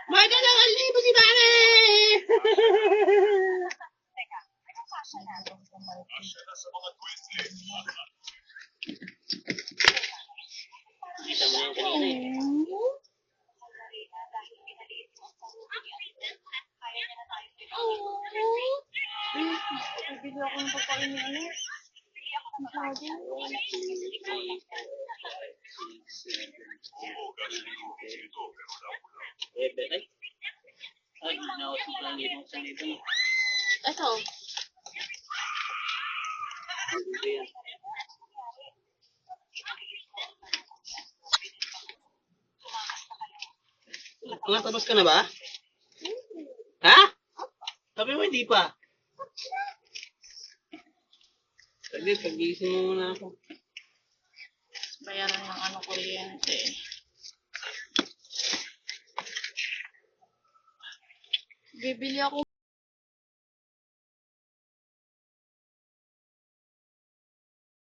May dalawang libo si Mare! Kita mo yan kanina eh. Bibili ako ng pagkain niya. Ay. Ay, nausap lang yung isang ito. Ito. Tapos ka na ba? Ha? Sabi mo hindi pa. Sabi, pag-gising mo muna ako. Bayaran ng kuryente. Bibili ako